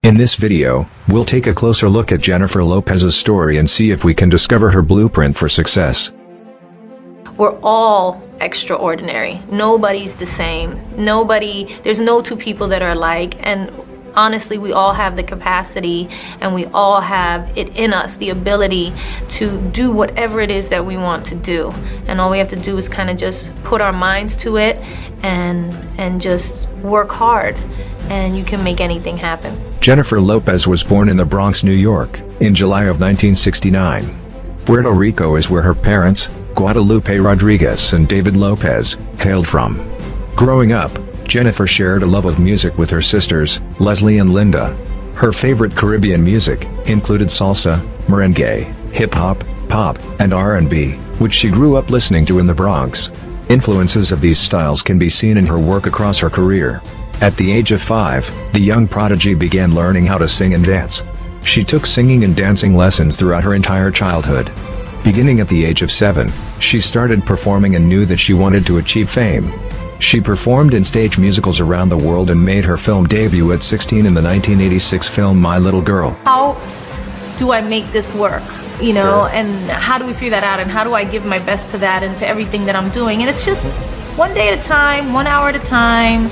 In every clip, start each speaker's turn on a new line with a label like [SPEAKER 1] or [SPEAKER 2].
[SPEAKER 1] In this video, we'll take a closer look at Jennifer Lopez's story and see if we can discover her blueprint for success.
[SPEAKER 2] We're all extraordinary. Nobody's the same. There's no two people that are alike. And honestly, we all have the capacity and we all have it in us, the ability to do whatever it is that we want to do. And all we have to do is kind of just put our minds to it and just work hard, and you can make anything happen.
[SPEAKER 1] Jennifer Lopez was born in the Bronx, New York, in July of 1969. Puerto Rico is where her parents, Guadalupe Rodriguez and David Lopez, hailed from. Growing up, Jennifer shared a love of music with her sisters, Leslie and Linda. Her favorite Caribbean music included salsa, merengue, hip-hop, pop, and R&B, which she grew up listening to in the Bronx. Influences of these styles can be seen in her work across her career. At the age of 5, the young prodigy began learning how to sing and dance. She took singing and dancing lessons throughout her entire childhood. Beginning at the age of 7, she started performing and knew that she wanted to achieve fame. She performed in stage musicals around the world and made her film debut at 16 in the 1986 film My Little Girl.
[SPEAKER 2] How do I make this work?
[SPEAKER 1] Sure.
[SPEAKER 2] And how do we figure that out? And how do I give my best to that and to everything that I'm doing? And it's just one day at a time, 1 hour at a time.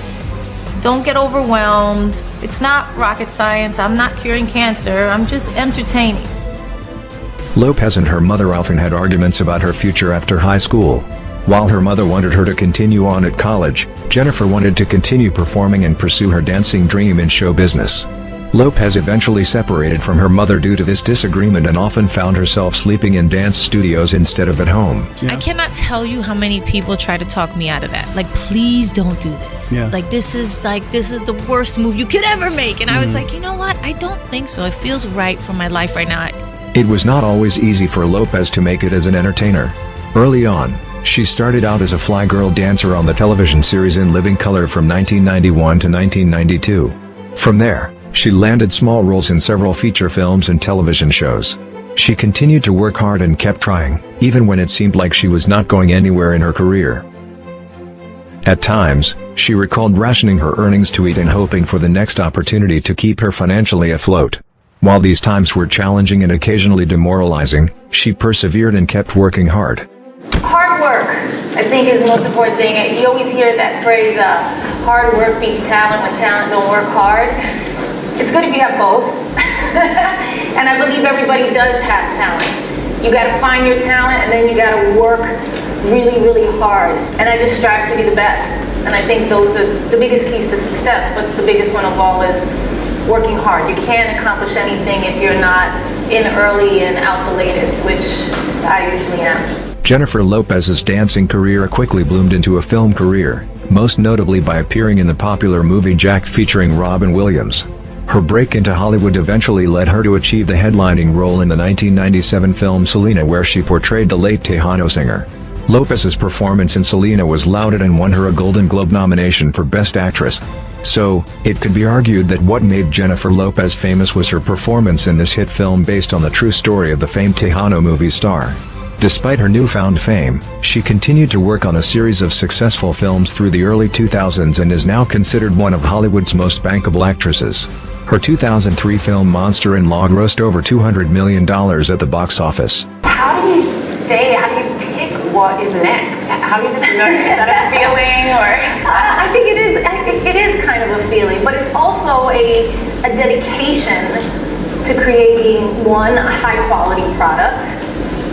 [SPEAKER 2] Don't get overwhelmed. It's not rocket science. I'm not curing cancer. I'm just entertaining.
[SPEAKER 1] Lopez and her mother often had arguments about her future after high school. While her mother wanted her to continue on at college, Jennifer wanted to continue performing and pursue her dancing dream in show business. Lopez eventually separated from her mother due to this disagreement and often found herself sleeping in dance studios instead of at home.
[SPEAKER 3] I cannot tell you how many people try to talk me out of that. Like, please don't do this.
[SPEAKER 4] Yeah.
[SPEAKER 3] This is the worst move you could ever make. And I was like, you know what? I don't think so. It feels right for my life right now.
[SPEAKER 1] It was not always easy for Lopez to make it as an entertainer. Early on, she started out as a fly girl dancer on the television series In Living Color from 1991 to 1992. From there, she landed small roles in several feature films and television shows. She continued to work hard and kept trying, even when it seemed like she was not going anywhere in her career. At times, she recalled rationing her earnings to eat and hoping for the next opportunity to keep her financially afloat. While these times were challenging and occasionally demoralizing, she persevered and kept working hard.
[SPEAKER 2] Hard work, I think, is the most important thing. You always hear that phrase, hard work beats talent when talent don't work hard. It's good if you have both. And I believe everybody does have talent. You gotta find your talent and then you gotta work really, really hard. And I just strive to be the best. And I think those are the biggest keys to success, but the biggest one of all is working hard. You can't accomplish anything if you're not in early and out the latest, which I usually am.
[SPEAKER 1] Jennifer Lopez's dancing career quickly bloomed into a film career, most notably by appearing in the popular movie Jacked featuring Robin Williams. Her break into Hollywood eventually led her to achieve the headlining role in the 1997 film Selena, where she portrayed the late Tejano singer. Lopez's performance in Selena was lauded and won her a Golden Globe nomination for Best Actress. So, it could be argued that what made Jennifer Lopez famous was her performance in this hit film based on the true story of the famed Tejano movie star. Despite her newfound fame, she continued to work on a series of successful films through the early 2000s and is now considered one of Hollywood's most bankable actresses. Her 2003 film Monster in Law grossed over $200 million at the box office.
[SPEAKER 2] How do you pick what is next? How do you just know? Is that a feeling, or? I think it is. It is kind of a feeling, but it's also a dedication to creating one, a high quality product,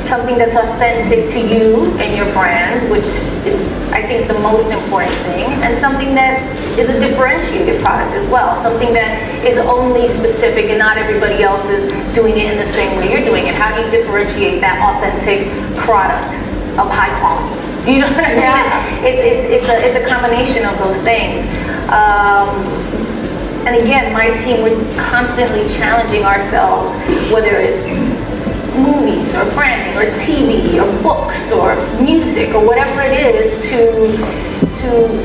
[SPEAKER 2] something that's authentic to you and your brand, which is, I think, the most important thing, and something that is a differentiated product as well, something that is only specific and not everybody else is doing it in the same way you're doing it. How do you differentiate that authentic product of high quality? Do you know what I mean? Yeah. It's a combination of those things. And again, my team, we're constantly challenging ourselves, whether it's movies or branding or TV or books or music or whatever it is, to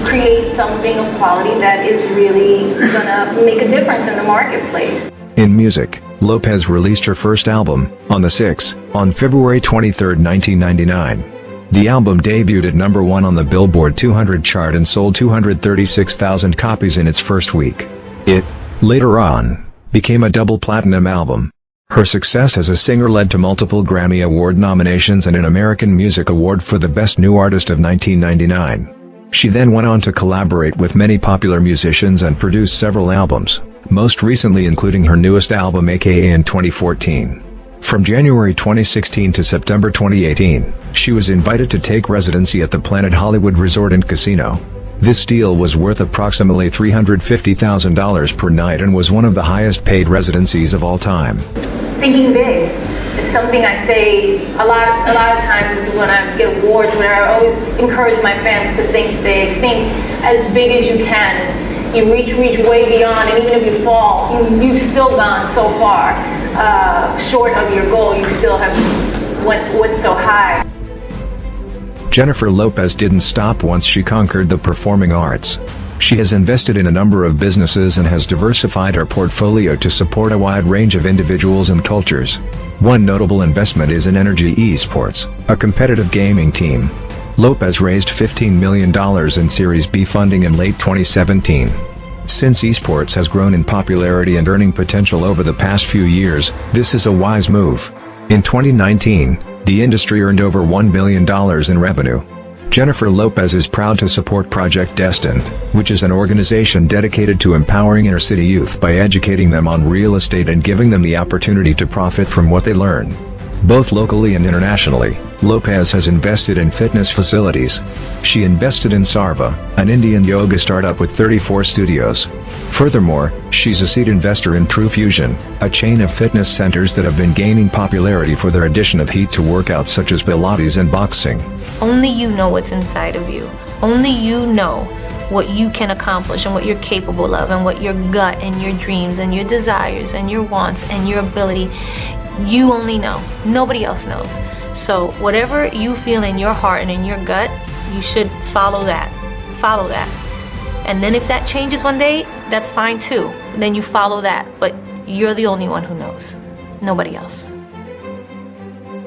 [SPEAKER 2] create something of quality that is really gonna make a difference in the marketplace.
[SPEAKER 1] In music, Lopez released her first album, On the 6, on February 23, 1999. The album debuted at #1 on the Billboard 200 chart and sold 236,000 copies in its first week. It, later on, became a double platinum album. Her success as a singer led to multiple Grammy Award nominations and an American Music Award for the Best New Artist of 1999. She then went on to collaborate with many popular musicians and produce several albums, most recently including her newest album AKA in 2014. From January 2016 to September 2018, she was invited to take residency at the Planet Hollywood Resort and Casino. This deal was worth approximately $350,000 per night and was one of the highest paid residencies of all time.
[SPEAKER 2] Thinking big. It's something I say a lot of times when I get awards, where I always encourage my fans to think big, think as big as you can. You reach way beyond, and even if you fall, you've still gone so far short of your goal. You still have went so high.
[SPEAKER 1] Jennifer Lopez didn't stop once she conquered the performing arts. She has invested in a number of businesses and has diversified her portfolio to support a wide range of individuals and cultures. One notable investment is in Energy Esports, a competitive gaming team. Lopez raised $15 million in Series B funding in late 2017. Since esports has grown in popularity and earning potential over the past few years, this is a wise move. In 2019, the industry earned over $1 billion in revenue. Jennifer Lopez is proud to support Project Destined, which is an organization dedicated to empowering inner-city youth by educating them on real estate and giving them the opportunity to profit from what they learn. Both locally and internationally, Lopez has invested in fitness facilities. She invested in Sarva, an Indian yoga startup with 34 studios. Furthermore, she's a seed investor in True Fusion, a chain of fitness centers that have been gaining popularity for their addition of heat to workouts such as Pilates and boxing.
[SPEAKER 4] Only you know what's inside of you. Only you know what you can accomplish and what you're capable of, and what your gut and your dreams and your desires and your wants and your ability. You only know. Nobody else knows. So whatever you feel in your heart and in your gut, you should follow that. Follow that. And then if that changes one day, that's fine too. Then you follow that. But you're the only one who knows. Nobody else.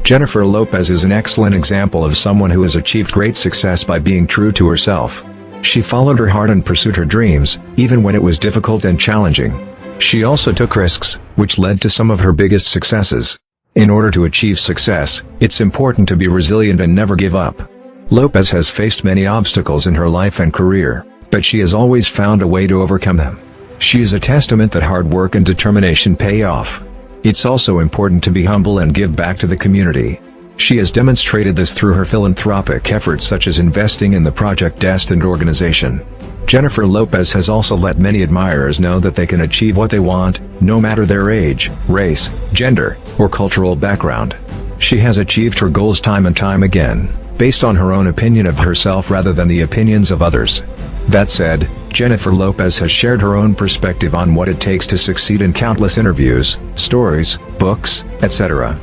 [SPEAKER 1] Jennifer Lopez is an excellent example of someone who has achieved great success by being true to herself. She followed her heart and pursued her dreams, even when it was difficult and challenging. She also took risks, which led to some of her biggest successes. In order to achieve success, it's important to be resilient and never give up. Lopez has faced many obstacles in her life and career, but she has always found a way to overcome them. She is a testament that hard work and determination pay off. It's also important to be humble and give back to the community. She has demonstrated this through her philanthropic efforts, such as investing in the Project Destined organization. Jennifer Lopez has also let many admirers know that they can achieve what they want, no matter their age, race, gender, or cultural background. She has achieved her goals time and time again, based on her own opinion of herself rather than the opinions of others. That said, Jennifer Lopez has shared her own perspective on what it takes to succeed in countless interviews, stories, books, etc.